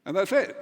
And that's it.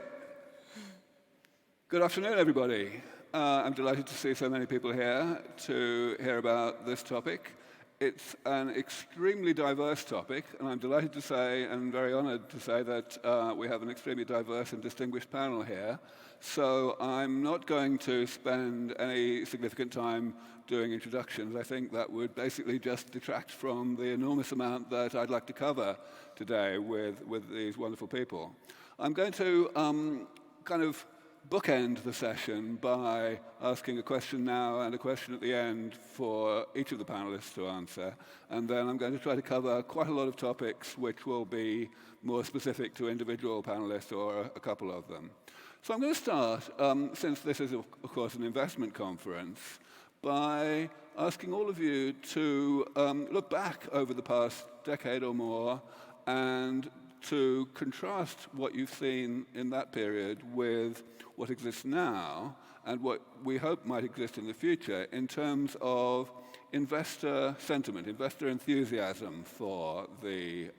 Good afternoon, everybody. I'm delighted to see so many people here to hear about this topic. It's an extremely diverse topic, and I'm delighted to say, and very honored to say, that we have an extremely diverse and distinguished panel here. So I'm not going to spend any significant time doing introductions. I think that would basically just detract from the enormous amount that I'd like to cover today with these wonderful people. I'm going to kind of bookend the session by asking a question now and a question at the end for each of the panelists to answer. And then I'm going to try to cover quite a lot of topics which will be more specific to individual panelists or a couple of them. So I'm going to start, since this is, of course, an investment conference, by asking all of you to look back over the past decade or more and to contrast what you've seen in that period with what exists now and what we hope might exist in the future in terms of investor sentiment, investor enthusiasm for the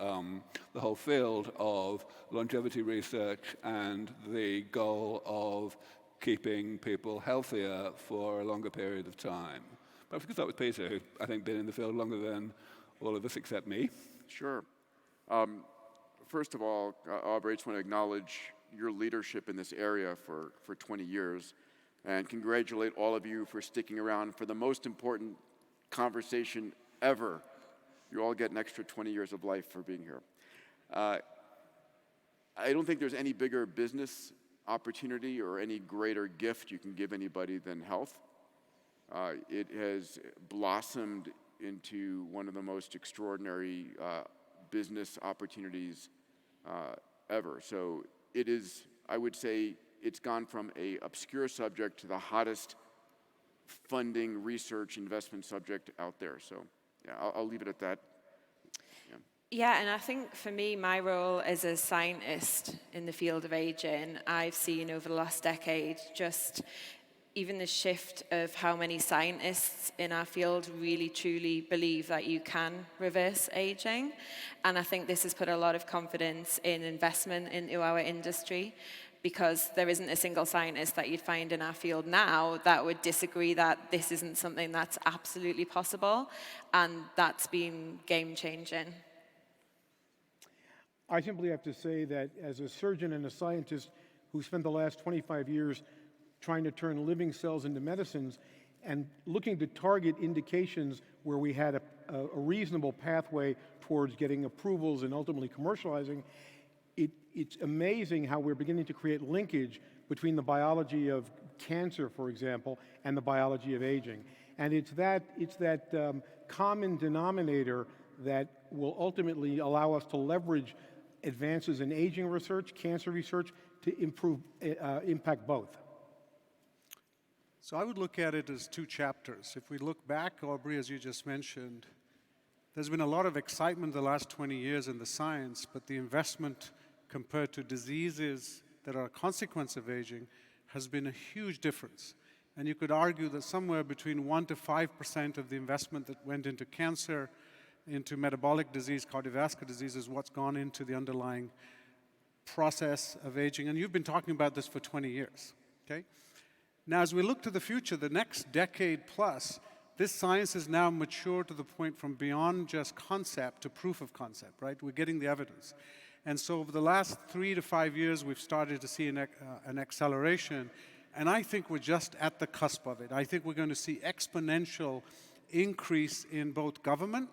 whole field of longevity research and the goal of keeping people healthier for a longer period of time. Perhaps we could start with Peter, who I think been in the field longer than all of us except me. Sure. First of all, Aubrey, I just want to acknowledge your leadership in this area for 20 years and congratulate all of you for sticking around for the most important conversation ever. You all get an extra 20 years of life for being here. I don't think there's any bigger business opportunity or any greater gift you can give anybody than health. It has blossomed into one of the most extraordinary business opportunities ever. So it is, I would say, it's gone from an obscure subject to the hottest funding, research, investment subject out there. So yeah, I'll leave it at that. Yeah, and I think for me, my role as a scientist in the field of aging, I've seen over the last decade just even the shift of how many scientists in our field really truly believe that you can reverse aging. And I think this has put a lot of confidence in investment into our industry, because there isn't a single scientist that you'd find in our field now that would disagree that this isn't something that's absolutely possible, and that's been game-changing. I simply have to say that as a surgeon and a scientist who spent the last 25 years trying to turn living cells into medicines and looking to target indications where we had a reasonable pathway towards getting approvals and ultimately commercializing, it's amazing how we're beginning to create linkage between the biology of cancer, for example, and the biology of aging. And it's that common denominator that will ultimately allow us to leverage advances in aging research, cancer research, to impact both. So I would look at it as two chapters. If we look back, Aubrey, as you just mentioned, there's been a lot of excitement the last 20 years in the science, but the investment compared to diseases that are a consequence of aging has been a huge difference. And you could argue that somewhere between 1% to 5% of the investment that went into cancer, into metabolic disease, cardiovascular disease, is what's gone into the underlying process of aging. And you've been talking about this for 20 years, okay? Now, as we look to the future, the next decade plus, this science has now matured to the point from beyond just concept to proof of concept, right? We're getting the evidence. And so over the last 3 to 5 years, we've started to see an acceleration. And I think we're just at the cusp of it. I think we're going to see exponential increase in both government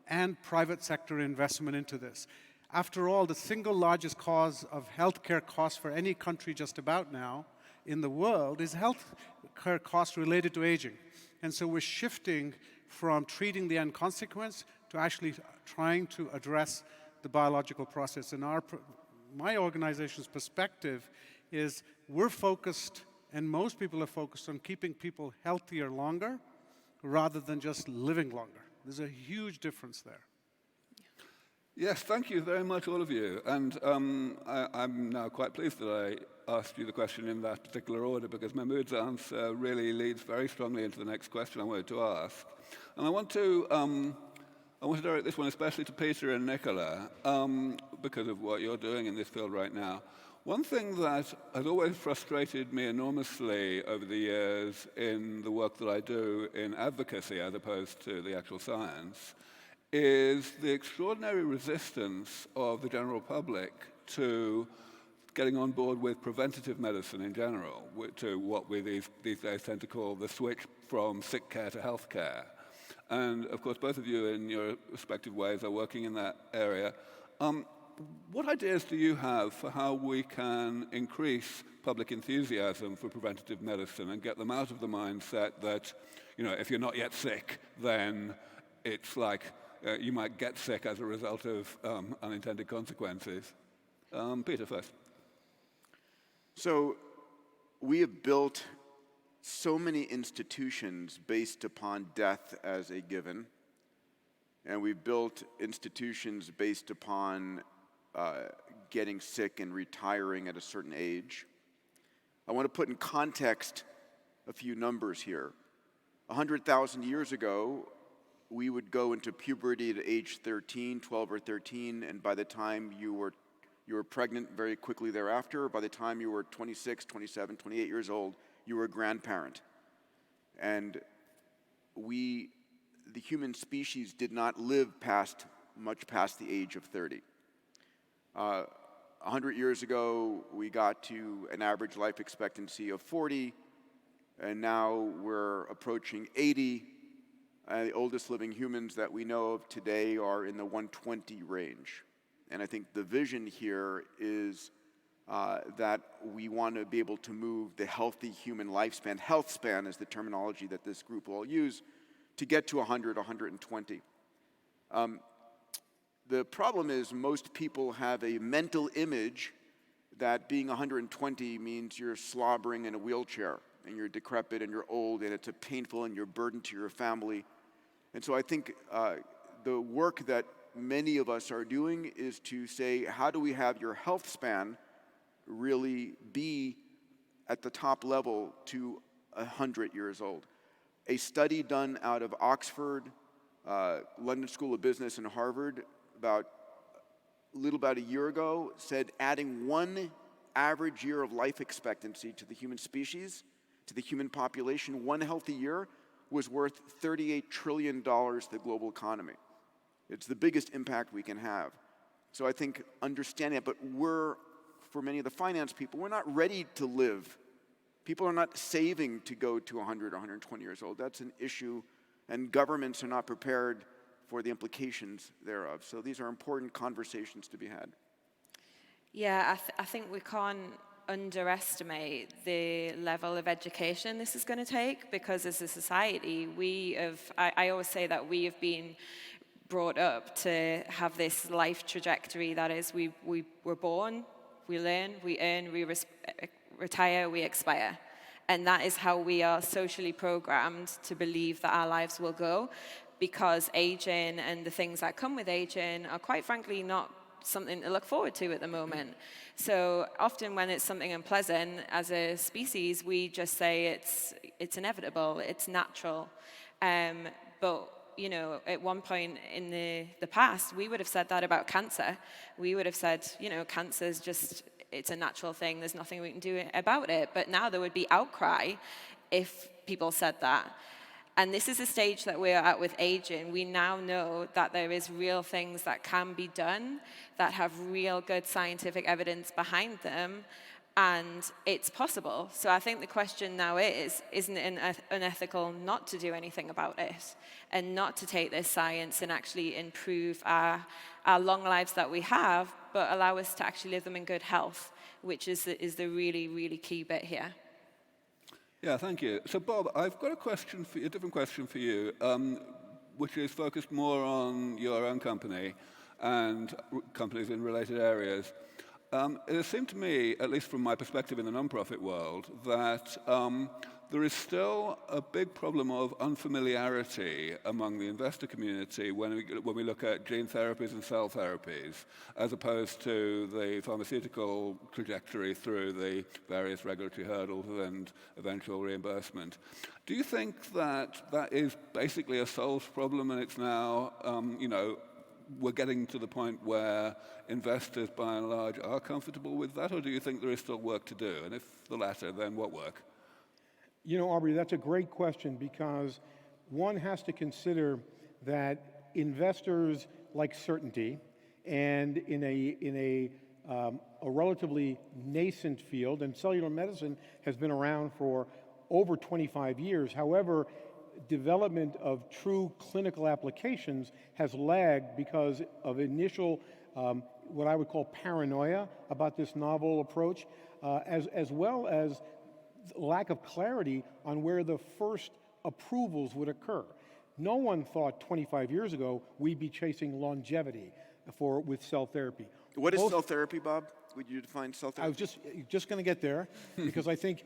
and private sector investment into this. After all, the single largest cause of healthcare costs for any country just about now in the world is healthcare costs related to aging. And so we're shifting from treating the end consequence to actually trying to address the biological process. And my organization's perspective is we're focused, and most people are focused on keeping people healthier longer rather than just living longer. There's a huge difference there. Yes, thank you very much, all of you. And I'm now quite pleased that I asked you the question in that particular order, because Mahmood's answer really leads very strongly into the next question I wanted to ask. And I want to direct this one especially to Peter and Nicola. because of what you're doing in this field right now. One thing that has always frustrated me enormously over the years in the work that I do in advocacy as opposed to the actual science is the extraordinary resistance of the general public to getting on board with preventative medicine in general, to what we these days tend to call the switch from sick care to health care. And of course, both of you in your respective ways are working in that area. What ideas do you have for how we can increase public enthusiasm for preventative medicine and get them out of the mindset that, if you're not yet sick, then it's like you might get sick as a result of unintended consequences? Peter first. So we have built so many institutions based upon death as a given, and we've built institutions based upon getting sick and retiring at a certain age. I want to put in context a few numbers here. 100,000 years ago, we would go into puberty at age 13, 12 or 13, and by the time you were pregnant very quickly thereafter, by the time you were 26, 27, 28 years old, you were a grandparent. And the human species did not live much past the age of 30. 100 years ago, we got to an average life expectancy of 40, and now we're approaching 80. The oldest living humans that we know of today are in the 120 range. And I think the vision here is that we want to be able to move the healthy human lifespan, health span is the terminology that this group will use, to get to 100, 120. The problem is most people have a mental image that being 120 means you're slobbering in a wheelchair and you're decrepit and you're old and it's a painful and you're a burden to your family. And so I think the work that many of us are doing is to say, how do we have your health span really be at the top level to 100 years old? A study done out of Oxford, London School of Business, and Harvard about a year ago said adding one average year of life expectancy to the human species, to the human population, one healthy year, was worth $38 trillion to the global economy. It's the biggest impact we can have. So I think understanding it, but for many of the finance people, we're not ready to live. People are not saving to go to 100, 120 years old. That's an issue, and governments are not prepared for the implications thereof. So these are important conversations to be had. Yeah, I think we can't underestimate the level of education this is going to take, because as a society, I always say that we have been brought up to have this life trajectory that is we're born, we learn, we earn, we retire, we expire. And that is how we are socially programmed to believe that our lives will go, because aging and the things that come with aging are quite frankly not something to look forward to at the moment. So often when it's something unpleasant, as a species, we just say it's inevitable, it's natural. But at one point in the past, we would have said that about cancer. We would have said, cancer is just, it's a natural thing, there's nothing we can do about it. But now there would be outcry if people said that. And this is a stage that we're at with aging. We now know that there is real things that can be done that have real good scientific evidence behind them, and it's possible. So I think the question now isn't it unethical not to do anything about it and not to take this science and actually improve our long lives that we have, but allow us to actually live them in good health, which is the really, really key bit here. Yeah, thank you. So, Bob, I've got a different question for you, which is focused more on your own company and companies in related areas. It has seemed to me, at least from my perspective in the nonprofit world, that there is still a big problem of unfamiliarity among the investor community when we look at gene therapies and cell therapies, as opposed to the pharmaceutical trajectory through the various regulatory hurdles and eventual reimbursement. Do you think that is basically a solved problem and it's now, we're getting to the point where investors, by and large, are comfortable with that, or do you think there is still work to do? And if the latter, then what work? You know, Aubrey, that's a great question because one has to consider that investors like certainty, and in a relatively nascent field, and cellular medicine has been around for over 25 years. However, development of true clinical applications has lagged because of initial, what I would call paranoia about this novel approach, as well as lack of clarity on where the first approvals would occur. No one thought 25 years ago we'd be chasing longevity with cell therapy. What is cell therapy, Bob? Would you define cell therapy? I was just going to get there because I think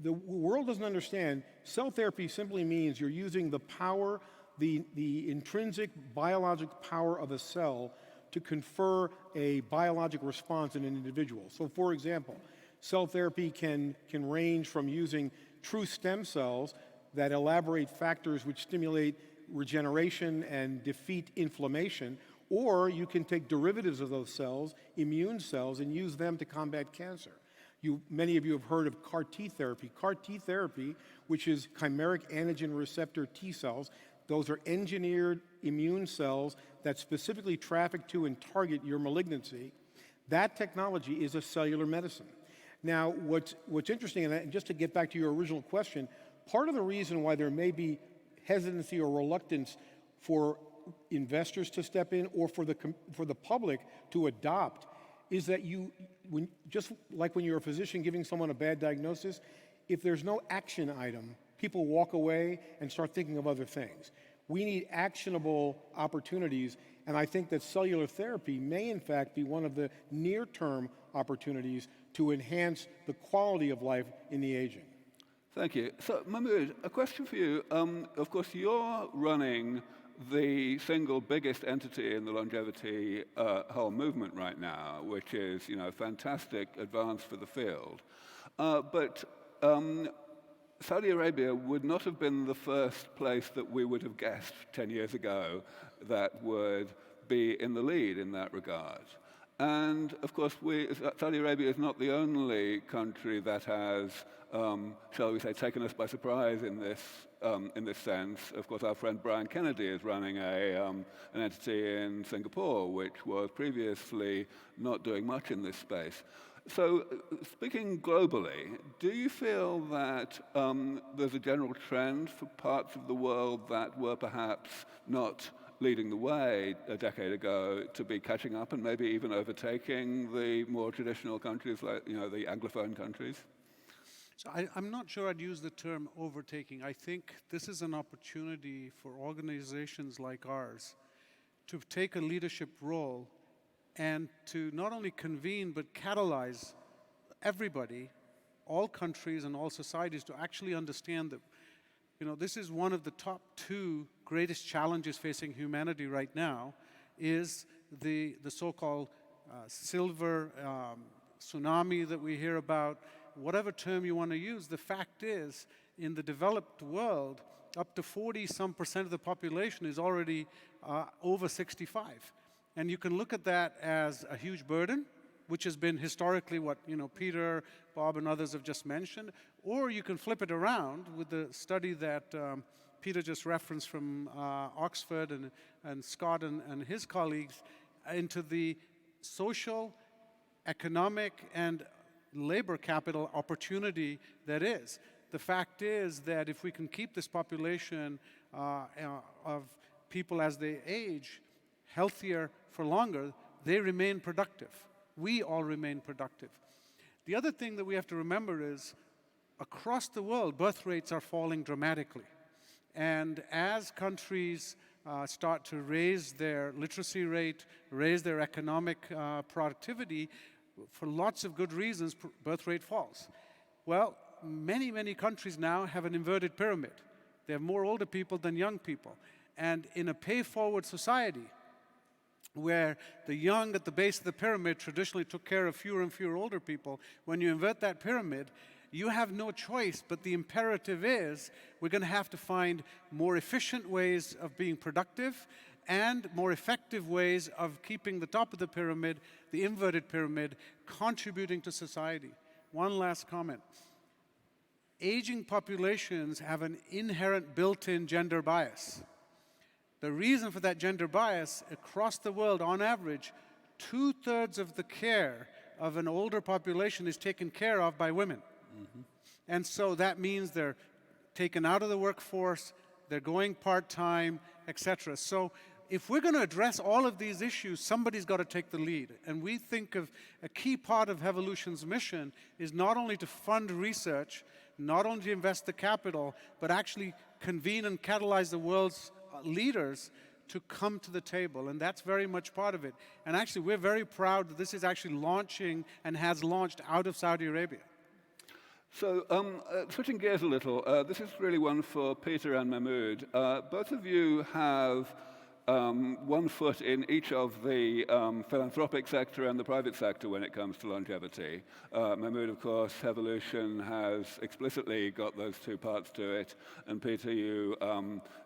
the world doesn't understand. Cell therapy simply means you're using the power, the intrinsic biologic power of a cell to confer a biologic response in an individual. So for example, cell therapy can range from using true stem cells that elaborate factors which stimulate regeneration and defeat inflammation, or you can take derivatives of those cells, immune cells, and use them to combat cancer. Many of you have heard of CAR T therapy. CAR T therapy, which is chimeric antigen receptor T cells, those are engineered immune cells that specifically traffic to and target your malignancy. That technology is a cellular medicine. Now, what's interesting, and just to get back to your original question, part of the reason why there may be hesitancy or reluctance for investors to step in or for the public to adopt is that just like when you're a physician giving someone a bad diagnosis, if there's no action item, people walk away and start thinking of other things. We need actionable opportunities, and I think that cellular therapy may in fact be one of the near-term opportunities to enhance the quality of life in the aging. Thank you. So, Mahmood, a question for you. Of course, you're running the single biggest entity in the longevity whole movement right now, which is, fantastic advance for the field. But Saudi Arabia would not have been the first place that we would have guessed 10 years ago that would be in the lead in that regard. And of course, Saudi Arabia is not the only country that has, shall we say, taken us by surprise in this sense. Of course, our friend Brian Kennedy is running an entity in Singapore, which was previously not doing much in this space. So, speaking globally, do you feel that there's a general trend for parts of the world that were perhaps not leading the way a decade ago to be catching up and maybe even overtaking the more traditional countries like, the Anglophone countries? So I'm not sure I'd use the term overtaking. I think this is an opportunity for organizations like ours to take a leadership role and to not only convene but catalyze everybody, all countries and all societies to actually understand that, this is one of the top two greatest challenges facing humanity right now is the so-called silver tsunami that we hear about. Whatever term you want to use, the fact is, in the developed world, up to 40% of the population is already over 65. And you can look at that as a huge burden, which has been historically what Peter, Bob, and others have just mentioned, or you can flip it around with the study that Peter just referenced from Oxford and Scott and his colleagues into the social, economic, and labor capital opportunity that is. The fact is that if we can keep this population of people as they age healthier for longer, they remain productive. We all remain productive. The other thing that we have to remember is across the world, birth rates are falling dramatically. And as countries start to raise their literacy rate, raise their economic productivity, for lots of good reasons, birth rate falls. Well, many countries now have an inverted pyramid. They have more older people than young people. And in a pay-forward society, where the young at the base of the pyramid traditionally took care of fewer and fewer older people, when you invert that pyramid, you have no choice, but the imperative is we're going to have to find more efficient ways of being productive and more effective ways of keeping the top of the pyramid, the inverted pyramid, contributing to society. One last comment. Aging populations have an inherent built-in gender bias. The reason for that gender bias, across the world, on average, 2/3 of the care of an older population is taken care of by women. And so that means they're taken out of the workforce, they're going part-time, etc. So if we're going to address all of these issues, somebody's got to take the lead. And we think of a key part of Evolution's mission is not only to fund research, not only to invest the capital, but actually convene and catalyze the world's leaders to come to the table, and that's very much part of it. And actually, we're very proud that this is actually launching and has launched out of Saudi Arabia. So, switching gears a little, this is really one for Peter and Mahmood. Both of you have one foot in each of the philanthropic sector and the private sector when it comes to longevity. Mahmood, of course, Evolution has explicitly got those two parts to it. And Peter, you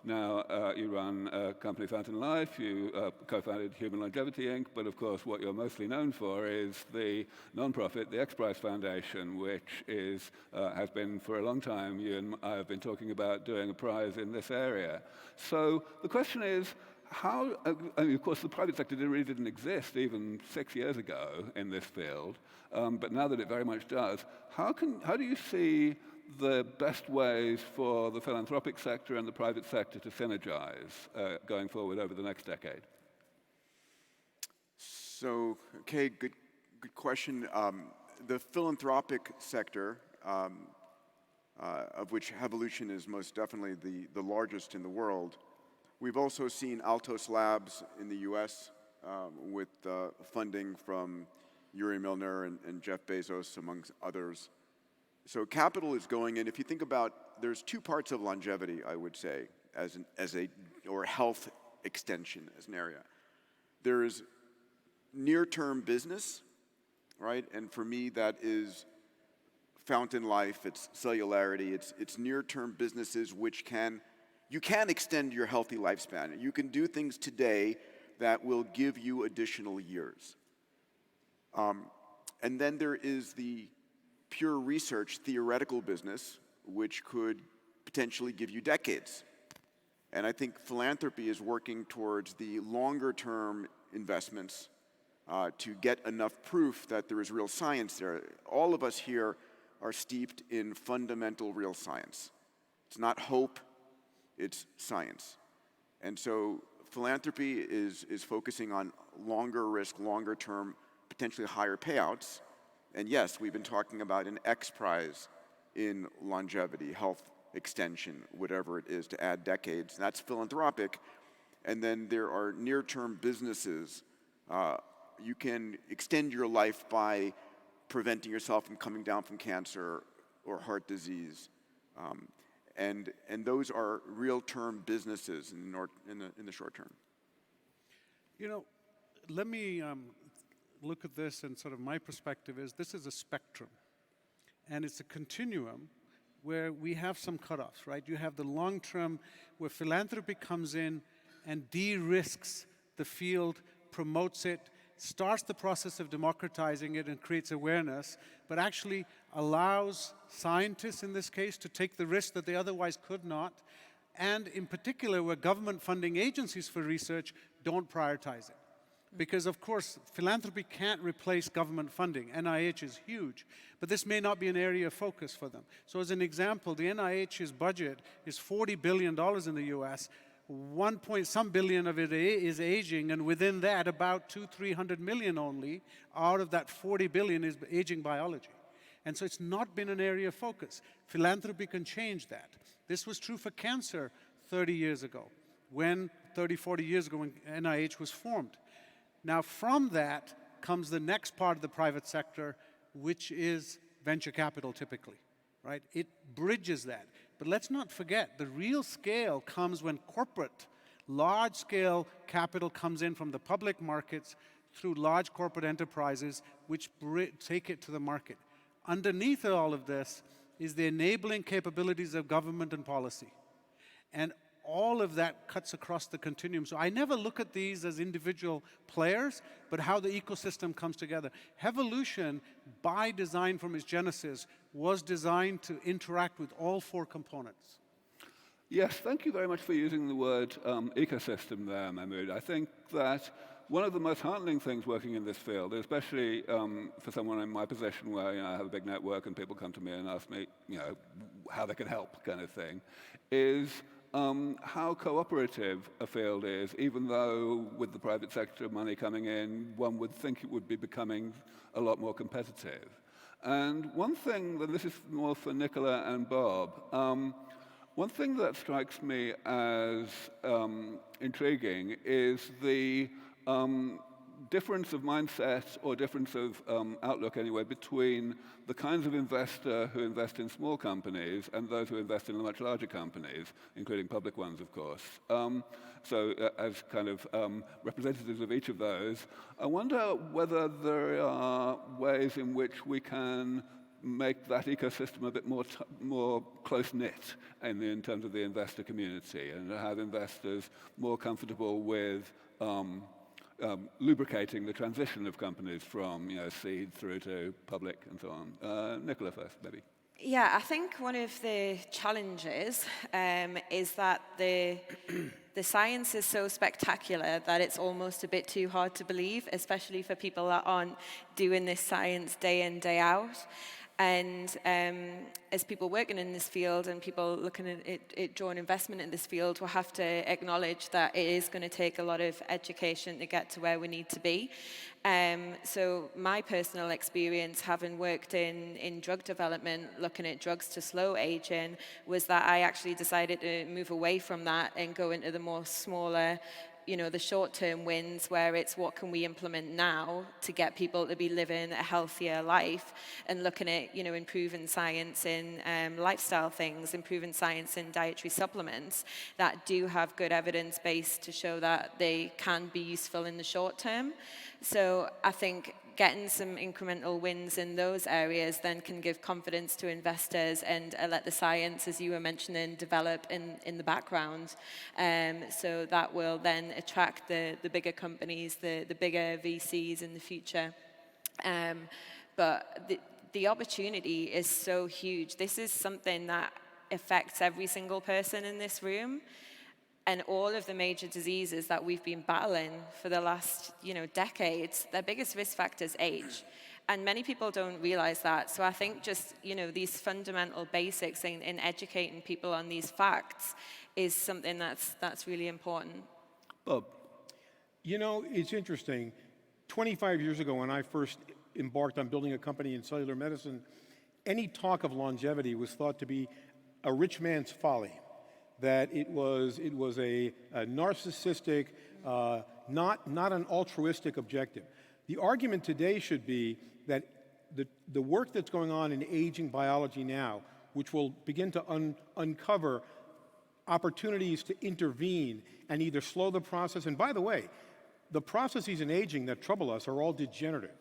you run a company, Fountain Life. You co-founded Human Longevity Inc. But of course, what you're mostly known for is the non-profit, the X Prize Foundation, which has been for a long time. You and I have been talking about doing a prize in this area. So the question is, how, I mean, of course, the private sector really didn't exist even 6 years ago in this field, but now that it very much does, how do you see the best ways for the philanthropic sector and the private sector to synergize going forward over the next decade? So, okay, good question. The philanthropic sector, of which Evolution is most definitely the largest in the world. We've also seen Altos Labs in the US with funding from Yuri Milner and Jeff Bezos, amongst others. So capital is going in. If you think about, there's two parts of longevity, I would say, or health extension as an area. There is near-term business, right? And for me, that is Fountain Life, it's Cellularity, it's near-term businesses which you can extend your healthy lifespan. You can do things today that will give you additional years. And then there is the pure research theoretical business, which could potentially give you decades. And I think philanthropy is working towards the longer-term investments to get enough proof that there is real science there. All of us here are steeped in fundamental real science. It's not hope, it's science. And so philanthropy is focusing on longer risk, longer term, potentially higher payouts. And yes, we've been talking about an X Prize in longevity, health extension, whatever it is, to add decades. That's philanthropic. And then there are near-term businesses. You can extend your life by preventing yourself from coming down from cancer or heart disease. And those are real-term businesses in the short term. You know, let me look at this, and sort of my perspective is this is a spectrum. And it's a continuum where we have some cutoffs, right? You have the long term where philanthropy comes in and de-risks the field, promotes it, starts the process of democratizing it and creates awareness, but actually allows scientists in this case to take the risk that they otherwise could not, and in particular where government funding agencies for research don't prioritize it. Because of course, philanthropy can't replace government funding. NIH is huge, but this may not be an area of focus for them. So as an example, the NIH's budget is $40 billion in the US. 1 point some billion of it is aging, and within that, about 200-300 million only out of that 40 billion is aging biology. And so it's not been an area of focus. Philanthropy can change that. This was true for cancer 30 years ago, 40 years ago when NIH was formed. Now from that comes the next part of the private sector, which is venture capital typically, right? It bridges that. But let's not forget, the real scale comes when corporate, large-scale capital comes in from the public markets through large corporate enterprises, which take it to the market. Underneath all of this is the enabling capabilities of government and policy. And all of that cuts across the continuum. So I never look at these as individual players, but how the ecosystem comes together. Evolution, by design from its genesis, was designed to interact with all four components. Yes, thank you very much for using the word ecosystem there, Mahmood. I think that one of the most heartening things working in this field, especially for someone in my position where I have a big network and people come to me and ask me how they can help kind of thing, is how cooperative a field is, even though with the private sector money coming in, one would think it would be becoming a lot more competitive. And one thing, and this is more for Nicola and Bob, one thing that strikes me as intriguing is the difference of mindset, or difference of outlook anyway, between the kinds of investor who invest in small companies and those who invest in the much larger companies, including public ones, of course. So as kind of representatives of each of those, I wonder whether there are ways in which we can make that ecosystem a bit more close-knit in terms of the investor community, and have investors more comfortable with lubricating the transition of companies from seed through to public and so on. Nicola first, maybe. Yeah, I think one of the challenges is that the science is so spectacular that it's almost a bit too hard to believe, especially for people that aren't doing this science day in, day out. And as people working in this field and people looking at it drawing investment in this field, we'll have to acknowledge that it is going to take a lot of education to get to where we need to be. So my personal experience, having worked in drug development, looking at drugs to slow aging, was that I actually decided to move away from that and go into the more smaller, the short-term wins, where it's what can we implement now to get people to be living a healthier life, and looking at, improving science in lifestyle things, improving science in dietary supplements that do have good evidence base to show that they can be useful in the short term. So I think getting some incremental wins in those areas then can give confidence to investors and let the science, as you were mentioning, develop in the background. So that will then attract the bigger companies, the bigger VCs in the future. But the opportunity is so huge. This is something that affects every single person in this room. And all of the major diseases that we've been battling for the last, decades, their biggest risk factor is age. And many people don't realize that. So I think just, these fundamental basics in educating people on these facts is something that's really important. Bob. It's interesting. 25 years ago, when I first embarked on building a company in cellular medicine, any talk of longevity was thought to be a rich man's folly. That it was a narcissistic, not an altruistic objective. The argument today should be that the work that's going on in aging biology now, which will begin to uncover opportunities to intervene and either slow the process, and by the way, the processes in aging that trouble us are all degenerative.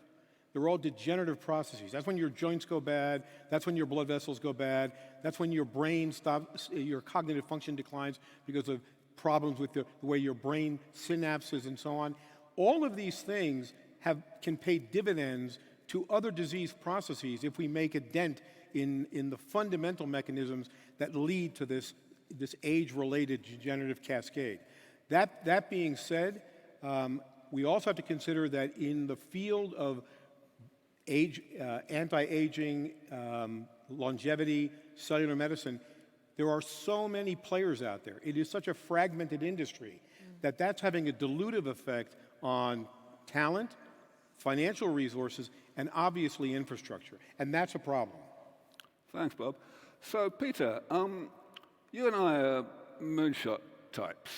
They're all degenerative processes. That's when your joints go bad. That's when your blood vessels go bad. That's when your brain stops, your cognitive function declines because of problems with the way your brain synapses and so on. All of these things can pay dividends to other disease processes if we make a dent in the fundamental mechanisms that lead to this age-related degenerative cascade. That being said, we also have to consider that in the field of anti-aging, longevity, cellular medicine, there are so many players out there. It is such a fragmented industry that that's having a dilutive effect on talent, financial resources, and obviously infrastructure. And that's a problem. Thanks, Bob. So, Peter, you and I are moonshot types.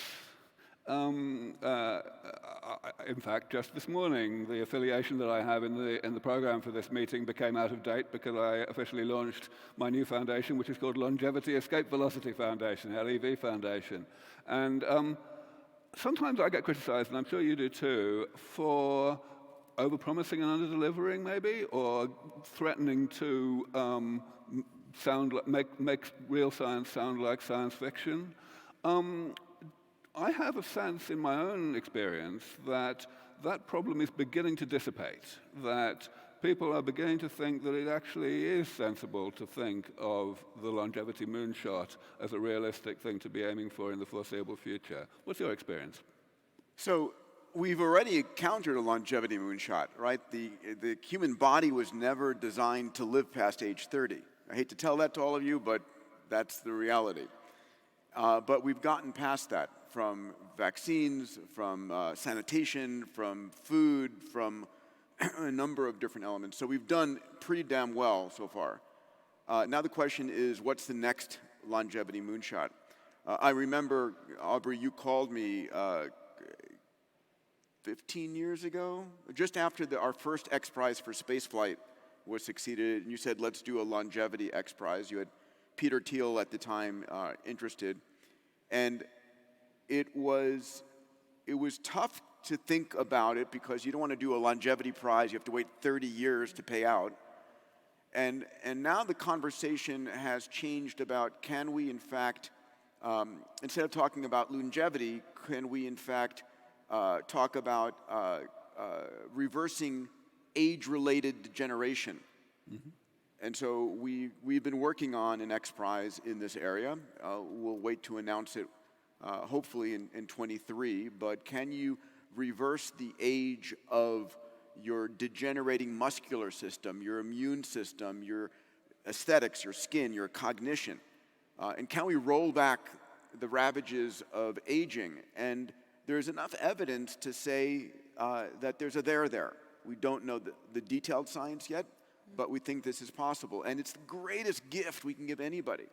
In fact, just this morning, the affiliation that I have in the program for this meeting became out of date because I officially launched my new foundation, which is called Longevity Escape Velocity Foundation, LEV Foundation. And sometimes I get criticized, and I'm sure you do too, for overpromising and under-delivering, maybe, or threatening to make real science sound like science fiction. I have a sense in my own experience that that problem is beginning to dissipate, that people are beginning to think that it actually is sensible to think of the longevity moonshot as a realistic thing to be aiming for in the foreseeable future. What's your experience? So we've already encountered a longevity moonshot, right? The human body was never designed to live past age 30. I hate to tell that to all of you, but that's the reality. But we've gotten past that from vaccines, from sanitation, from food, from a number of different elements. So we've done pretty damn well so far. Now the question is, what's the next longevity moonshot? I remember, Aubrey, you called me 15 years ago, just after our first X Prize for spaceflight was succeeded, and you said, let's do a longevity X Prize. You had Peter Thiel at the time interested. And it was tough to think about it because you don't want to do a longevity prize. You have to wait 30 years to pay out. And now the conversation has changed about, can we in fact, instead of talking about longevity, can we in fact talk about reversing age-related degeneration? Mm-hmm. And so we've been working on an X Prize in this area. We'll wait to announce it hopefully in 23, but can you reverse the age of your degenerating muscular system, your immune system, your aesthetics, your skin, your cognition? And can we roll back the ravages of aging? And there's enough evidence to say that there's a there. We don't know the detailed science yet, but we think this is possible. And it's the greatest gift we can give anybody.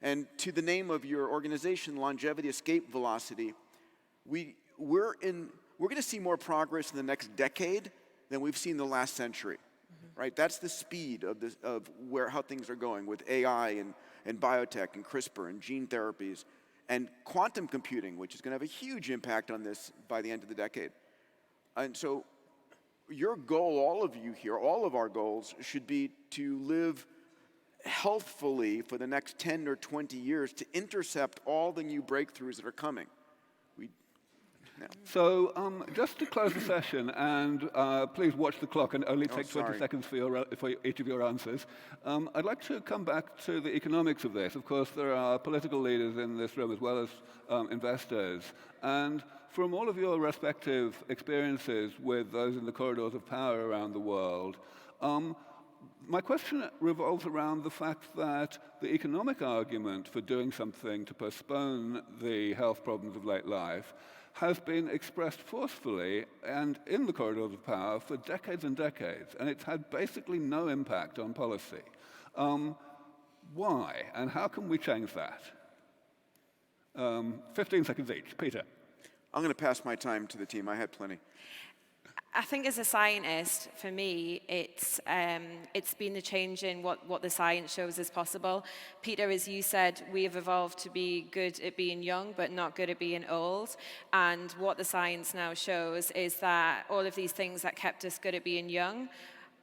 And to the name of your organization, Longevity Escape Velocity, we're going to see more progress in the next decade than we've seen the last century, right? That's the speed of how things are going with AI and biotech and CRISPR and gene therapies and quantum computing, which is going to have a huge impact on this by the end of the decade. And so your goal, all of you here, all of our goals should be to live healthfully for the next 10 or 20 years to intercept all the new breakthroughs that are coming. So just to close the session, and please watch the clock and only take 20 seconds for each of your answers, I'd like to come back to the economics of this. Of course, there are political leaders in this room as well as investors. And from all of your respective experiences with those in the corridors of power around the world, my question revolves around the fact that the economic argument for doing something to postpone the health problems of late life has been expressed forcefully and in the corridors of power for decades and decades, and it's had basically no impact on policy. Why, and how can we change that? 15 seconds each. Peter. I'm going to pass my time to the team. I had plenty. I think as a scientist, for me, it's been the change in what the science shows is possible. Peter, as you said, we have evolved to be good at being young, but not good at being old. And what the science now shows is that all of these things that kept us good at being young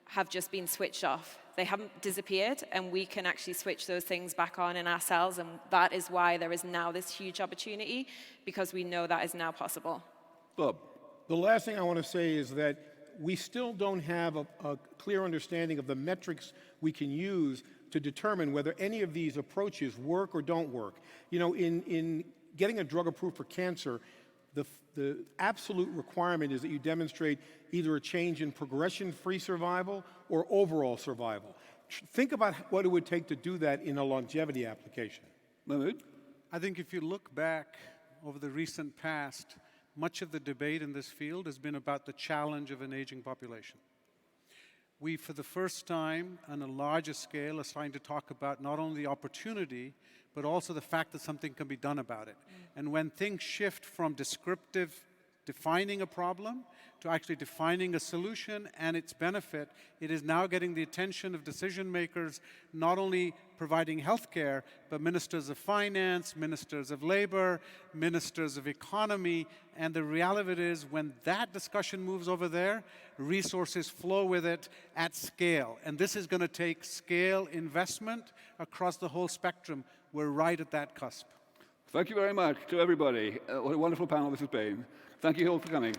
have just been switched off. They haven't disappeared, and we can actually switch those things back on in ourselves. And that is why there is now this huge opportunity, because we know that is now possible. Bob. The last thing I want to say is that we still don't have a clear understanding of the metrics we can use to determine whether any of these approaches work or don't work. You know, in getting a drug approved for cancer, the absolute requirement is that you demonstrate either a change in progression-free survival or overall survival. Think about what it would take to do that in a longevity application. Mahmood? I think if you look back over the recent past, much of the debate in this field has been about the challenge of an aging population. We, for the first time, on a larger scale, are starting to talk about not only the opportunity, but also the fact that something can be done about it. And when things shift from descriptive, defining a problem, to actually defining a solution and its benefit, it is now getting the attention of decision makers, not only providing health care, but ministers of finance, ministers of labor, ministers of economy. And the reality of it is, when that discussion moves over there, resources flow with it at scale. And this is going to take scale investment across the whole spectrum. We're right at that cusp. Thank you very much to everybody. What a wonderful panel this has been. Thank you all for coming.